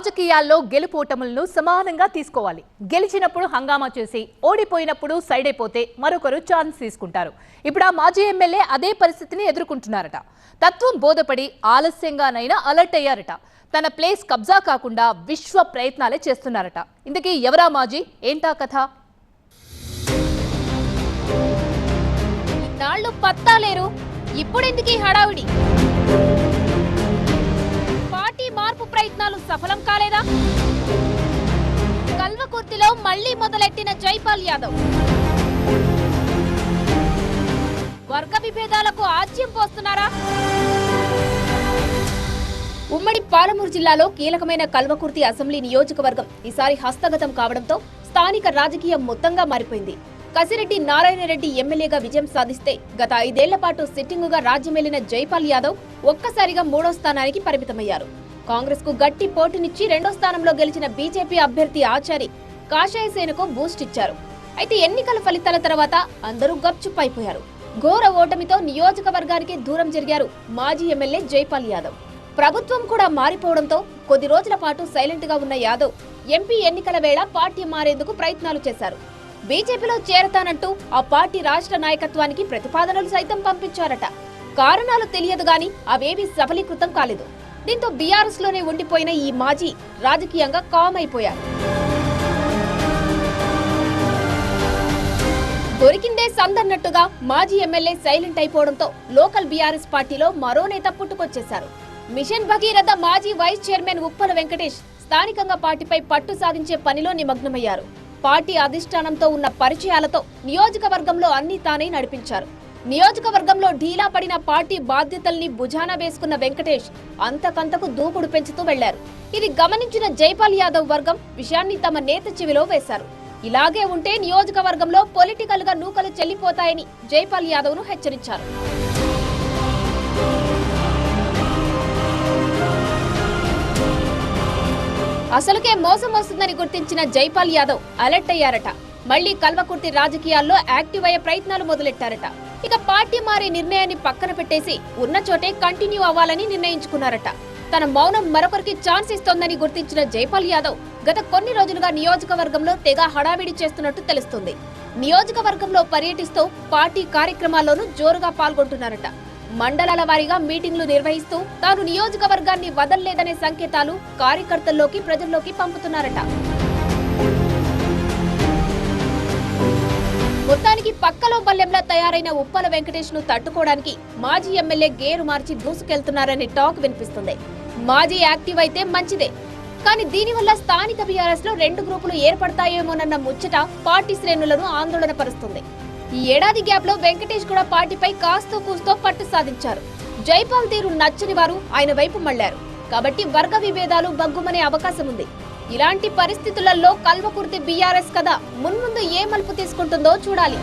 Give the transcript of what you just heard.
రాజకీయాల్లో గెలుపోటములను సమానంగా తీసుకోవాలి. గెలిచినప్పుడు హంగామా చేసి ఓడిపోయినప్పుడు సైడ్ అయిపోతే మరొకరు ఛాన్స్ తీసుకుంటారు. ఇప్పుడు ఆ మాజీ ఎమ్మెల్యే అదే పరిస్థితిని ఎదుర్కొంటున్నారట. తత్వం బోధపడి ఆలస్యంగానైనా అలర్ట్ అయ్యారట. తన ప్లేస్ కబ్జా కాకుండా విశ్వ ప్రయత్నాలే చేస్తున్నారట. ఇందుకీ ఎవరా మాజీ, ఏంటా కథ? నాళ్ళు పత్తా లేరు, ఇప్పుడెందుకీ హడావిడి? పార్టీ మార్పు ప్రయత్నాలు సఫలం కాలేదా? కల్వకుర్తిలో మళ్లీ మొదలెట్టిన జైపాల్ యాదవ్ వర్గ విభేదాలకు ఆజ్యం పోస్తున్నారా? ఉమ్మడి పాలమూరు జిల్లాలో కీలకమైన కల్వకుర్తి అసెంబ్లీ నియోజకవర్గం ఈసారి హస్తగతం కావడంతో స్థానిక రాజకీయం మొత్తంగా మారిపోయింది. కసిరెడ్డి నారాయణరెడ్డి ఎమ్మెల్యేగా విజయం సాధిస్తే గత 5 ఏళ్ల పాటు సిట్టింగుగా రాజ్యమేలిన జైపాల్ యాదవ్ ఒక్కసారిగా 3వ స్థానానికి పరిమితమయ్యారు. కాంగ్రెస్ కు గట్టి పోటీనిచ్చి 2వ స్థానంలో గెలిచిన బీజేపీ అభ్యర్థి ఆచారి కాషాయ సేనకు బూస్ట్ ఇచ్చారు. అయితే ఎన్నికల ఫలితాల తర్వాత అందరూ గప్చుప్ అయిపోయారు. ఘోర ఓటమితో నియోజకవర్గానికి దూరం జరిగారు మాజీ ఎమ్మెల్యే జైపాల్ యాదవ్. ప్రభుత్వం కూడా మారిపోవడంతో కొద్ది రోజుల పాటు సైలెంట్ గా ఉన్న యాదవ్ ఎంపీ ఎన్నికల వేళ పార్టీ మారేందుకు ప్రయత్నాలు చేశారు. బీజేపీలో చేరతానంటూ ఆ పార్టీ రాష్ట్ర నాయకత్వానికి ప్రతిపాదనలు సైతం పంపించారట. కారణాలు తెలియదు గాని అవేవీ సఫలీకృతం కాలేదు. దీంతో బీఆర్ఎస్ లోనే ఉండిపోయిన ఈ మాజీ రాజకీయంగా కామ్ అయిపోయారు. దొరికిందే సందన్నట్టుగా మాజీ ఎమ్మెల్యే సైలెంట్ అయిపోవడంతో లోకల్ బీఆర్ఎస్ పార్టీలో మరో నేత పుట్టుకొచ్చేశారు. మిషన్ భగీరథ మాజీ వైస్ చైర్మన్ ఉప్పల వెంకటేష్ స్థానికంగా పార్టీపై పట్టు సాధించే పనిలో నిమగ్నమయ్యారు. పార్టీ అధిష్టానంతో ఉన్న పరిచయాలతో నియోజకవర్గంలో అన్ని తానే నడిపించారు. నియోజకవర్గంలో ఢీలా పడిన పార్టీ బాధ్యతల్ని భుజాన వేసుకున్న వెంకటేష్ అంతకంతకు దూకుడు పెంచుతూ వెళ్లారు. ఇది గమనించిన జైపాల్ యాదవ్ వర్గం విషయాన్ని తమ నేత చెవిలో వేశారు. ఇలాగే ఉంటే నియోజకవర్గంలో పొలిటికల్ గా నూకలు చెల్లిపోతాయని జైపాల్ యాదవ్ ను హెచ్చరించారు. అసలుకే మోసం వస్తుందని గుర్తించిన జైపాల్ యాదవ్ అలర్ట్ అయ్యారట. మళ్లీ కల్వకుర్తి రాజకీయాల్లో యాక్టివ్ అయ్యే ప్రయత్నాలు మొదలెట్టారట. ఇక పార్టీ మారే నిర్ణయాన్ని పక్కన పెట్టేసి ఉన్న చోటే కంటిన్యూ అవ్వాలని నిర్ణయించుకున్నారట. తన మౌనం మరొకరికి ఛాన్స్ ఇస్తోందని గుర్తించిన జైపాల్ యాదవ్ గత కొన్ని రోజులుగా నియోజకవర్గంలో తెగ హడావిడి చేస్తున్నట్టు తెలుస్తుంది. నియోజకవర్గంలో పర్యటిస్తూ పార్టీ కార్యక్రమాల్లోనూ జోరుగా పాల్గొంటున్నారట. మండలాల వారీగా మీటింగ్లు నిర్వహిస్తూ తాను నియోజకవర్గాన్ని వదల్లేదనే సంకేతాలు కార్యకర్తల్లోకి ప్రజల్లోకి పంపుతున్నారట. మొత్తానికి పక్కలో బల్లెంలా తయారైన ఉప్పల వెంకటేష్ ను తట్టుకోవడానికి మాజీ ఎమ్మెల్యే గేరు మార్చి దూసుకెళ్తున్నారనే టాక్ వినిపిస్తుంది. మాజీ యాక్టివ్ అయితే మంచిదే, కానీ దీనివల్ల స్థానిక బీఆర్ఎస్ లో 2 గ్రూపులు ఏర్పడతాయేమోనన్న ముచ్చట పార్టీ శ్రేణులను ఆందోళన పరుస్తుంది. ఈ ఏడాది గ్యాప్ లో వెంకటేష్ కూడా పార్టీపై కాస్తో కూస్తో పట్టు సాధించారు. జైపాల్ తీరు నచ్చని వారు ఆయన వైపు మళ్లారు. కాబట్టి వర్గ విభేదాలు బగ్గుమనే అవకాశం ఉంది. ఇలాంటి పరిస్థితులలో కల్వకుర్తి బీఆర్ఎస్ కథ మున్ముందు ఏ మలుపు తీసుకుంటుందో చూడాలి.